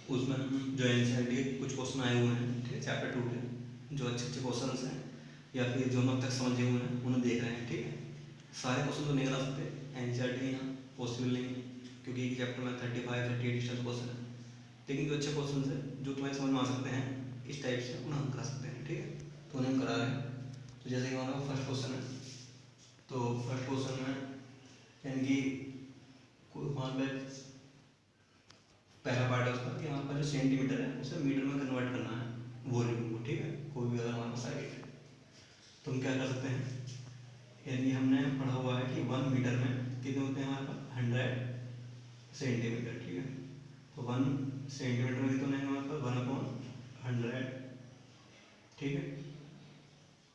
उसमें हम जो एनसीईआरटी के कुछ क्वेश्चन आए हुए हैं, ठीक है, चैप्टर 2 के जो अच्छे अच्छे क्वेश्चन हैं या फिर जो हम अब तक समझे हुए हैं उन्हें देख रहे हैं, ठीक है। सारे क्वेश्चन तो नहीं करा सकते, एनसीईआरटी यहाँ पॉसिबल नहीं है क्योंकि एक चैप्टर में 35-38 डिस्टेंस क्वेश्चन है, लेकिन जो अच्छे क्वेश्चन है जो तुम्हारे समझ में आ सकते हैं इस टाइप से उन्हें हम करा सकते हैं, ठीक है। तो उन्हें हम करा रहे हैं। तो जैसे कि हमारा फर्स्ट क्वेश्चन है, तो फर्स्ट क्वेश्चन में यानी कि मान लो पहला पार्ट है उसका कि हमारे पास जो सेंटीमीटर है उसे मीटर में कन्वर्ट करना है वॉल्यूम को, ठीक है। कोई भी अगर हमारे पास साइड है तो हम क्या कर सकते हैं, यानी हमने पढ़ा हुआ है कि 1 मीटर में कितने होते हैं हमारे पास 100 सेंटीमीटर, ठीक है। तो 1 सेंटीमीटर में कितने हैं हमारे पास 1/100, ठीक है।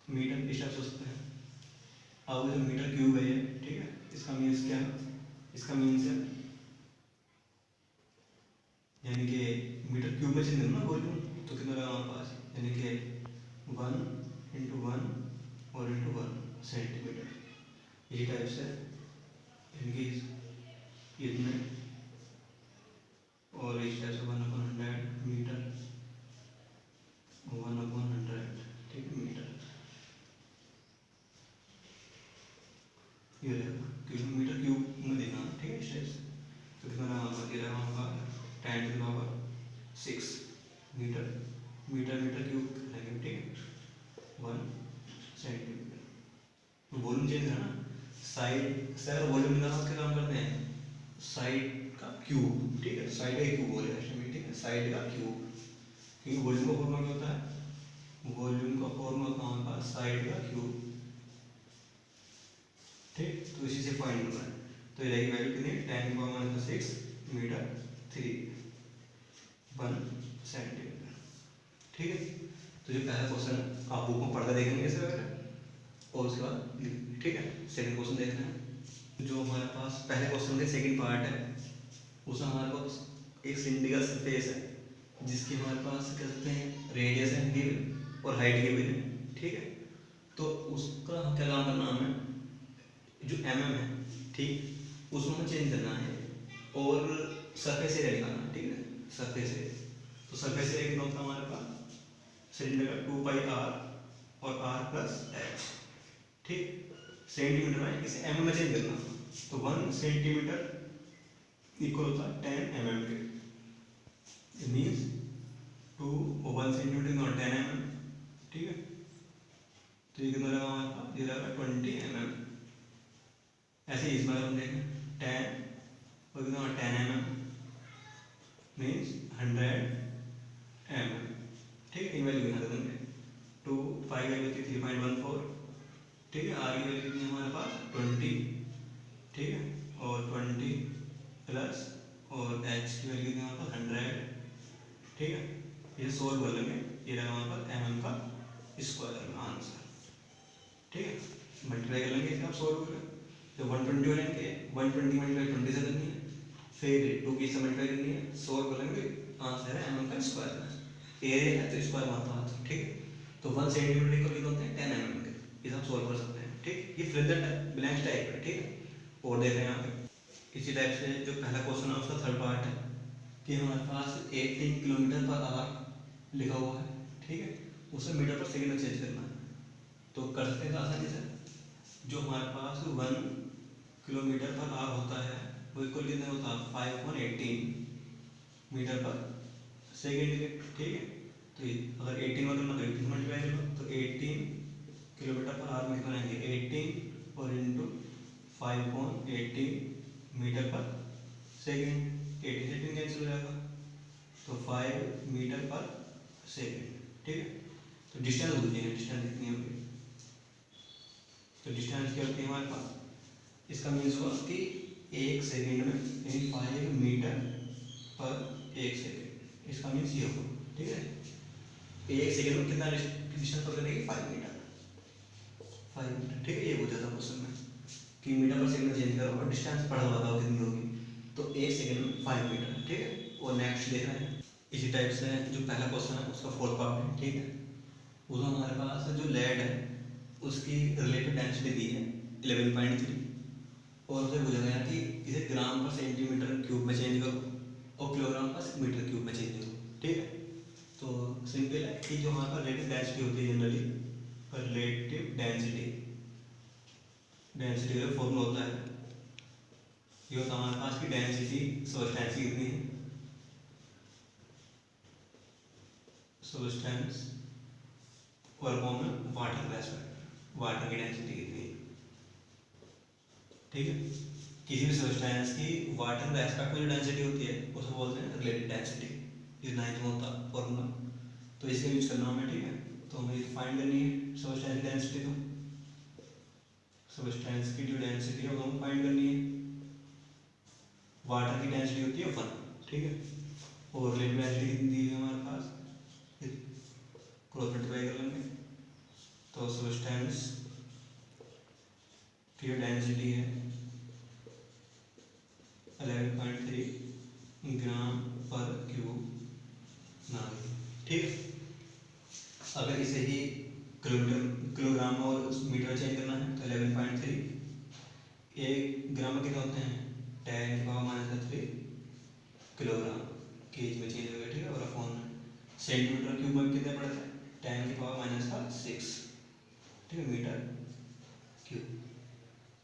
मीटर इस टाइप से सकते हैं। अब जो मीटर क्यूब है ये, ठीक है, इसका मीन्स क्या है, इसका मीन्स है यानी कि मीटर क्यूब में चेंज करना वॉल्यूम, तो कितना लगा हमारे पास, यानी कि 1 × 1 और × 1 सेंटीमीटर, इसी टाइप से यानी कि इतने और इस टाइप से 1/100 मीटर 1/100, ठीक है, मीटर ये रहेगा क्योंकि मीटर क्यूब में देना, ठीक है, इस टाइप से। तो कितना लगा हमारे पास, ये रहा हमारे पास 10⁻6 मीटर मीटर क्यूब रहेंगे, ठीक है, 1 सेंटीमीटर। वॉल्यूम चेंज है ना, साइड से अगर वॉल्यूम निकालना उसके काम करते हैं साइड का क्यूब, ठीक है, साइड का क्यूब बोलेगा इसमें, ठीक है, साइड का क्यूब, क्योंकि वॉल्यूम का फॉर्मूला क्या होता है, वॉल्यूम का फॉर्मूला होता है हमारे पास साइड का क्यूब, ठीक। तो इसी से फाइंड होना है। तो ये रहेगी वैल्यू कितनी, 10⁻6 मीटर 1 सेंटीमीटर, ठीक है। तो जो पहला क्वेश्चन आप बुक में पढ़कर देखेंगे इसे वगैरह और उसके बाद लिखेंगे, ठीक है। सेकंड क्वेश्चन देख रहे हैं, जो हमारे पास पहले क्वेश्चन के सेकंड पार्ट है उसमें हमारे पास एक सिलिंड्रिकल सरफेस है जिसकी हमारे पास क्या कहते हैं रेडियस है गिवन और हाइट गिवन है, ठीक है। तो उसका क्या काम करना हमें, जो है, ठीक, उसमें हमें चेंज करना है और सरफेस एरिया निकालना है, ठीक है, सरफेस एरिया। तो सरफेस एरिया कितना होता है हमारे पास, सिलेंडर का 2πr और r+h, ठीक। सेंटीमीटर में इसे mm में चेंज करना, तो 1 सेंटीमीटर इक्वल होता है 10 mm के, मीन्स 1 सेंटीमीटर और 10 mm, ठीक है। तो ये कितना लगा हमारे पास, ये लगा 20 mm। ऐसे ही इसमें हम देखें 10 और कितना 10 mm मीन्स 100 mm, ठीक है। इन वैल्यू यहाँ देंगे 2 5 वैल्यू थी 3.14, ठीक है। आर की वैल्यू कितनी है हमारे पास 20, ठीक है, और 20 प्लस और एच की वैल्यू कितनी हमारे पास 100, ठीक है। ये सोल्व कर लेंगे, ये रहा हमारे पास mm का स्क्वायर आंसर, ठीक है। मल्टीप्लाई कर लेंगे इसे आप सोल्व करें तो 120 हो जाएंगे, 120 मल्टीप्लाई 20 से करनी है, फिर 2 की से मल्टीप्लाई करनी है, सोल्व कर लेंगे, आंसर है mm का स्क्वायर, एरिया है तो स्क्वायर मारता है, ठीक है। तो 1 सेंटीमीटर इक्वल कितने होते हैं 10 mm के, इसे हम सोल्व कर सकते हैं, ठीक। ये फ्रेजर ब्लैंक टाइप है, ठीक है। और देख रहे हैं यहाँ पे इसी टाइप से जो पहला क्वेश्चन है उसका थर्ड पार्ट है कि हमारे पास 18 किलोमीटर/आवर लिखा हुआ है, ठीक है, उसे मीटर पर सेकेंड में चेंज करना है। तो कर सकते हैं आसानी से, जो हमारे पास 1 किलोमीटर/आवर होता है वो इक्वल कितने होता है 5/18 मीटर पर सेकेंड के, ठीक है। तो अगर 18 में करना तो 18 मल्टीप्लाई कर लो, तो 18 किलोमीटर/आवर में कितना आएंगे 18 और इंटू 5/18 मीटर पर सेकेंड, 18 से 18 कैंसिल हो जाएगा, तो 5 मीटर पर सेकेंड, ठीक है। तो डिस्टेंस पूछेंगे, डिस्टेंस कितनी होगी, तो डिस्टेंस क्या होती है हमारे पास, इसका मीन्स हुआ कि 1 सेकेंड में यानी 5 मीटर पर 1 सेकेंड, इसका मीन्स ये होगा, ठीक है। 1 सेकेंड में कितना डिस्टेंस पकड़ लेगी 5 मीटर, ठीक है। ये पूछा था क्वेश्चन में कि मीटर पर सेकेंड चेंज करो और डिस्टेंस पढ़ा बताओ कितनी होगी, तो 1 सेकेंड में 5 मीटर, ठीक है। और नेक्स्ट देखा है इसी टाइप से जो पहला क्वेश्चन है उसका फोर्थ पार्ट है, ठीक है। उसमें हमारे पास जो लेड है उसकी रिलेटिव डेंसिटी दी है 11.3 और उसे पूछा गया कि इसे ग्राम पर सेंटीमीटर क्यूब में चेंज करो, और किलोग्राम पर मीटर क्यूब में चेंज हो। ठीक है, तो सिंपल है कि जो हमारे पास रिलेटिव डेंसिटी होती है जनरली, रिलेटिव डेंसिटी का फॉर्मूला होता है, ये होता है हमारे पास की डेंसिटी सब्सटेंस की कितनी है, सब्सटेंस और फॉर्म में वाटर का एस्पेक्ट, वाटर की डेंसिटी कितनी है। ठीक है, किसी भी सब्सटेंस की वाटर का एस्पेक्ट में जो डेंसिटी होती है उसको बोलते हैं रिलेटिव डेंसिटी। ये नाइन्थ में होता है फॉर्मूला, तो इसका यूज करना हमें। ठीक है, तो हमें फाइंड करनी है सब्सटेंस की डेंसिटी, तो सब्सटेंस की जो डेंसिटी है वो हमें फाइंड करनी है। वाटर की डेंसिटी होती है 1। ठीक है, और रिलेटिव डेंसिटी कितनी दी है हमारे पास, क्रॉस मल्टीप्लाई कर लेंगे, तो सब्सटेंस की जो डेंसिटी है 11.3 ग्राम पर क्यूब नाम। ठीक है, अगर इसे ही किलोग्राम और मीटर चेंज करना है तो 11.3 एक ग्राम में कितने होते हैं 10⁻³ किलोग्राम, केजी में चेंज हो गया। ठीक है, और अपॉन सेंटीमीटर क्यूब में कितने पड़ते हैं 10⁻⁶। ठीक है, मीटर क्यूब,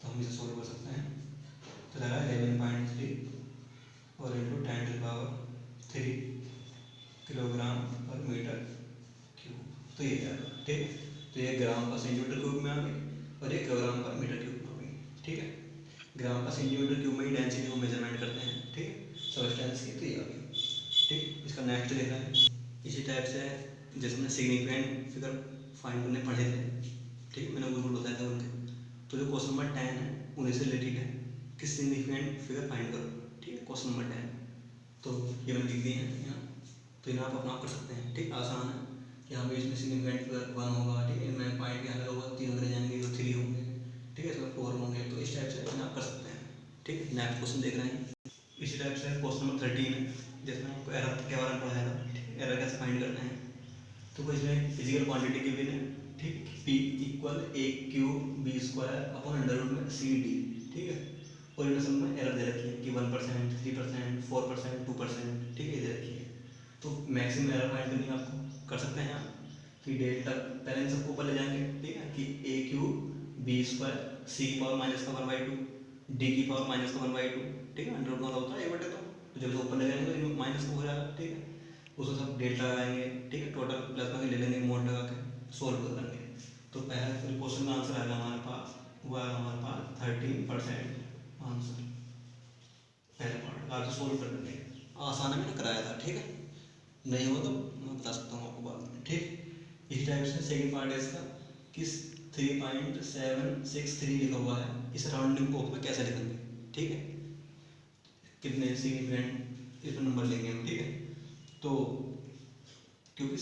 तो हम इसे सोल्व कर सकते हैं, तो लगा 11.3 और इंटू 10⁻³ किलोग्राम पर मीटर क्यूब, तो ये जाएगा। ठीक है, तो ये ग्राम पर सेंटीमीटर क्यूब में आ गई और ये किलोग्राम पर मीटर क्यूब में आ गई। ठीक है, ग्राम पर सेंटीमीटर क्यूब में ही डेंसिटी को मेजरमेंट करते हैं। ठीक है, सब्सटेंस की, तो ये आ गई। ठीक, इसका नेक्स्ट देखना है इसी टाइप से, जैसे हमने सिग्निफिकेंट फिगर फाइंड करने पढ़े थे। ठीक है, मैंने वो रूल बताया था उनके, तो जो क्वेश्चन नंबर 10 है उन्हीं से रिलेटेड है कि सिग्निफिकेंट फिगर फाइंड करो। ठीक है, क्वेश्चन नंबर 10, तो ये मैंने लिख दिए हैं यहाँ, तो इन्हें आप अपना कर सकते हैं। ठीक, आसान है, यहाँ पे इसमें सिग्निफिकेंट फिगर 1 होगा। ठीक है, इनमें पॉइंट यहाँ लगा होगा, 3 अंदर जाएंगे तो 3 होंगे। ठीक है, इसमें 4 होंगे, तो इस टाइप से इन्हें आप कर सकते हैं। ठीक है, नेक्स्ट क्वेश्चन देख रहे हैं इसी टाइप से, क्वेश्चन नंबर 13 है, जिसमें आपको एरर के बारे में पढ़ाया था, एरर कैसे फाइंड करते हैं। तो इसमें फिजिकल क्वांटिटी गिवन है। ठीक, P = a³b² ठीक है, और इनमें सब में एरर दे रखी है कि 1%, 3%, 4%, 2%। ठीक है, दे रखी है, तो मैक्सिमम एरर फाइंड करनी है आपको, कर सकते हैं आप कि डेल्टा, पहले इन सबको ऊपर ले जाएंगे। ठीक है, कि a³b² c⁻⁻², d⁻⁻²। ठीक है, अंडर रूट होता है a/2, तो जब ऊपर ले जाएंगे तो माइनस को हो जाएगा। ठीक है, उसको सब डेल्टा लगाएंगे। ठीक है, टोटल प्लस में ले लेंगे, मोड लगा के सोल्व कर लेंगे। तो पहले क्वेश्चन का आंसर आएगा हमारे पास, वो आएगा हमारे पास 13% आंसर। पहले पार्ट आप सोल्व कर लेंगे, आसान है, मैंने कराया था। ठीक है, नहीं हो तो मैं बता सकता हूँ आपको बाद में। ठीक, इस टाइप से सेकंड पार्ट है इसका, किस 3.763 लिखा हुआ है, इस राउंडिंग ऑफ में कैसे लिखेंगे। ठीक है, कितने सिग्निफिकेंट इसमें नंबर लेंगे हम। ठीक है, तो क्योंकि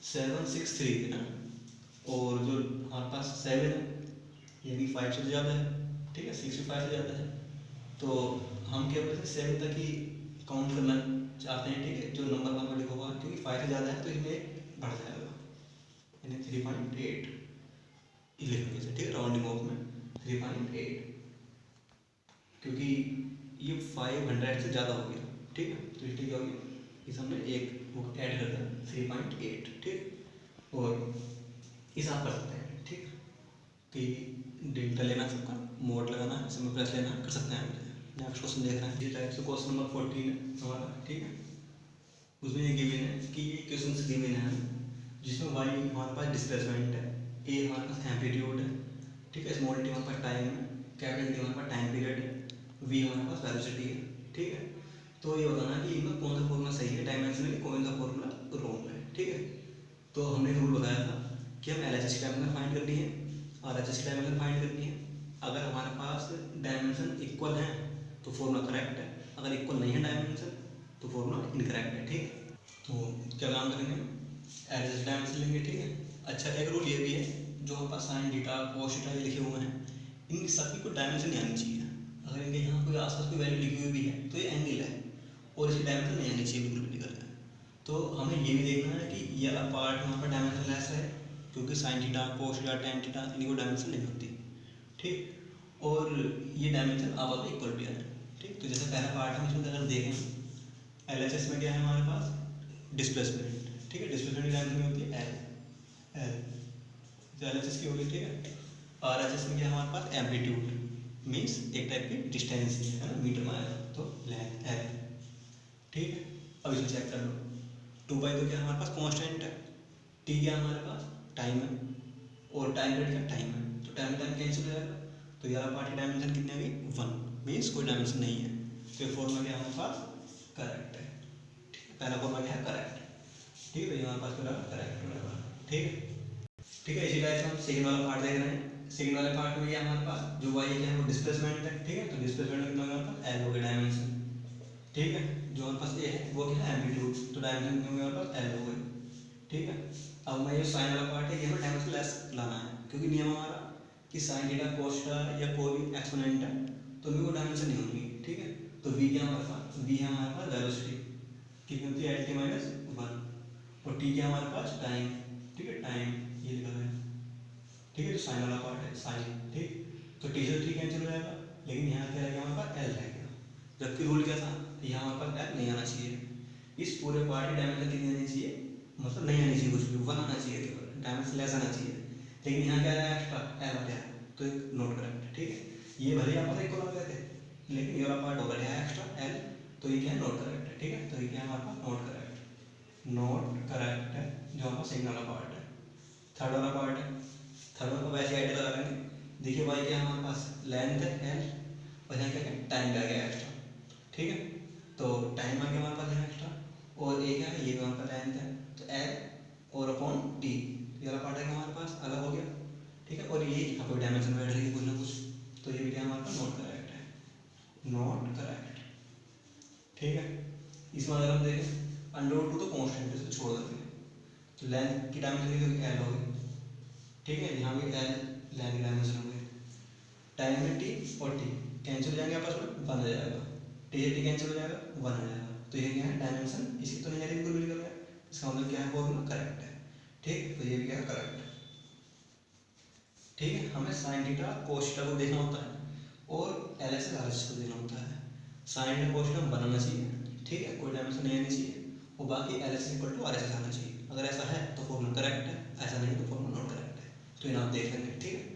763 है ना, और जो हमारे पास 7 है यानी 5 से ज़्यादा है। ठीक है, 6 से 5 से ज़्यादा है, तो हम क्या बोलते हैं 7 तक ही काउंट करना चाहते हैं। ठीक है, जो नंबर 1 में लिखा हुआ है, क्योंकि 5 से ज़्यादा है तो इसमें बढ़ जाएगा, यानी 3.8 लिखेंगे। ठीक है, राउंडिंग ऑफ में 3.8, क्योंकि ये 500 से ज़्यादा हो गया। ठीक है, तो इसलिए क्या हो गया, इस हमने एक वो ऐड कर दिया 3.8। ठीक, और इस आप कर सकते हैं। ठीक, कि डेल्टा लेना सबका, मोड लगाना है, इसमें प्लस लेना कर सकते हैं। नेक्स्ट क्वेश्चन देख रहे हैं इस टाइप से, क्वेश्चन नंबर 14 है हमारा। ठीक है, उसमें ये गिवन है कि ये क्वेश्चन गिवन है जिसमें y हमारे पास डिस्प्लेसमेंट है, a हमारे पास एम्पलीट्यूड है। ठीक है, स्मॉल t हमारे पास टाइम है, कैपिटल T हमारे पास टाइम पीरियड है, v हमारे पास वेलोसिटी है। ठीक है, तो ये बताना कि इनमें कौन सा फॉर्मूला सही है डायमेंशनली, कौन सा फॉर्मूला रॉन्ग है। ठीक है, तो हमने रूल बताया था कि हम LHS की डायमेंशन फाइंड करनी है, RHS की डायमेंशन फाइंड करनी है। अगर हमारे पास डायमेंशन इक्वल है तो फॉर्मूला करेक्ट है, अगर इक्वल नहीं है डायमेंशन तो फॉर्मूला इनकरेक्ट है। ठीक, तो क्या काम करेंगे, LHS डायमेंशन लेंगे। ठीक है, अच्छा एक रूल ये भी है, जो हमारे पास साइन थीटा कोस थीटा ये लिखे हुए हैं, इन सभी को डायमेंशन नहीं आनी चाहिए। अगर इनके यहाँ कोई आसपास कोई वैल्यू लिखी हुई भी है तो ये एंगल है और इसकी डायमेंशन नहीं आनी चाहिए, बिल्कुल भी निकल है। तो हमें ये भी देखना है कि ये वाला पार्ट यहाँ पर डायमेंशन लेस है, क्योंकि sine theta cos theta tan theta इनकी डायमेंशन नहीं होती। ठीक, और ये डायमेंशन आपस में इक्वल भी है। ठीक, तो जैसे पहला पार्ट हम इसमें अगर देखें LHS में क्या है हमारे पास डिस्प्लेसमेंट, ठीक है, डिस्प्लेसमेंट की डायमेंशन में होती है एल, जो LHS की होगी, ठीक है। RHS में क्या है हमारे पास एम्पलीट्यूड मीन्स एक टाइप की डिस्टेंस है ना, मीटर में आएगा तो लेंथ एल, ठीक है। अब इसको चेक कर लो, 2 पाई तो क्या हमारे पास कांस्टेंट है, टी क्या हमारे पास टाइम है, और टाइम पीरियड क्या टाइम है, तो टाइम टाइम कैंसिल हो जाएगा, तो ये वाला पार्ट की डायमेंशन कितनी आ गई 1 मीन्स कोई डायमेंशन नहीं है, तो ये फॉर्मूला क्या हमारे पास करेक्ट है, ठीक है। पहला फॉर्मूला क्या है करेक्ट, ठीक है, तो ये हमारे पास पूरा करेक्ट हो जाएगा, ठीक है। ठीक है, इसी टाइप से हम सेकंड वाला पार्ट देख रहे हैं। सेकंड वाले पार्ट में ये हमारे पास जो वाई क्या है वो डिस्प्लेसमेंट है, ठीक है, तो डिस्प्लेसमेंट कितना होगा हमारे पास एल हो गया डायमेंशन, ठीक है। जो हमारे पास ए है वो क्या है एम्पलीट्यूड, तो डायमेंशन कितना होगा हमारे पास एल हो गई, ठीक है। अब मैं ये साइन वाला पार्ट है ये हमें डायमेंशन लेस लाना है, क्योंकि नियम हमारा कि साइन थीटा कोस थीटा या कोई भी एक्सपोनेंट है तो उनकी कोई डायमेंशन नहीं होगी, ठीक है। तो वी क्या हमारे पास, वी है हमारे पास वेलोसिटी कितनी होती है एल टी माइनस 1, और टी क्या हमारे पास टाइम, ठीक है, टाइम ये लिखा है, ठीक है। तो साइन वाला पार्ट है साइन, ठीक, तो टी से टी कैंसिल हो जाएगा, लेकिन यहाँ क्या रहेगा हमारे पास एल रहेगा, जबकि रूल क्या था यहाँ हमारे पास एल नहीं आना चाहिए, इस पूरे पार्ट की डायमेंशन कितनी आनी चाहिए, मतलब नहीं आनी चाहिए, कुछ भी 1 आना चाहिए, केवल डायमेंशन लेस आना चाहिए, लेकिन यहाँ क्या आया एक्स्ट्रा एल आ गया, तो एक नोट करेक्ट, ठीक है। ये भले ही आप इक्वल आ गए थे, लेकिन ये वाला पार्ट होगा है एक्स्ट्रा एल, तो ये क्या है नोट करेक्ट है, ठीक है। तो ये क्या है हमारे पास नोट करेक्ट है, जो हमारा सेकंड वाला पार्ट है। थर्ड वाला पार्ट है, थर्ड वाला वैसे आइडिया लगा लेंगे, देखिए भाई क्या है हमारे पास लेंथ है एल, और यहाँ क्या है टाइम आ गया एक्स्ट्रा, ठीक है। तो टाइम आ गया हमारे पास यहाँ एक्स्ट्रा, और ये क्या है ये भी हमारे पास लेंथ है, तो एल और अपॉन टी, ये वाला पार्ट है हमारे पास अलग हो गया, ठीक है। और ये यहाँ पर डायमेंशन बैठ रही है कुछ ना कुछ, तो ये भी क्या हमारे पास नॉट करेक्ट है, नॉट करेक्ट, ठीक है। इसमें अगर हम देखें अंडर 2 तो कॉन्स्टेंट है, छोड़ देते हैं, तो लेंथ की डायमेंशन एल हो गई, ठीक है, यहाँ भी एल लेंथ की डायमेंशन हो गई, टाइम में टी और टी कैंसिल हो जाएंगे आपस में 1 आ जाएगा, टी से टी कैंसिल हो जाएगा 1 आ जाएगा, तो ये क्या है डायमेंशन इसकी तो नहीं आ रही बिल्कुल निकल गया, इसका मतलब क्या है फॉर्मूला करेक्ट है, ठीक, तो ये भी क्या है करेक्ट है, ठीक है। हमें साइन थीटा कोस थीटा को देखना होता है और एल एस आर एस को देखना होता है, साइन थीटा कोस थीटा बनाना चाहिए, ठीक है, कोई डायमेंशन नहीं आनी चाहिए, और बाकी L S equal to R S आना चाहिए, अगर ऐसा है तो फॉर्मूला करेक्ट है, ऐसा नहीं तो फॉर्मूला नॉट करेक्ट है, तो इन्हें आप देख लेंगे, ठीक है।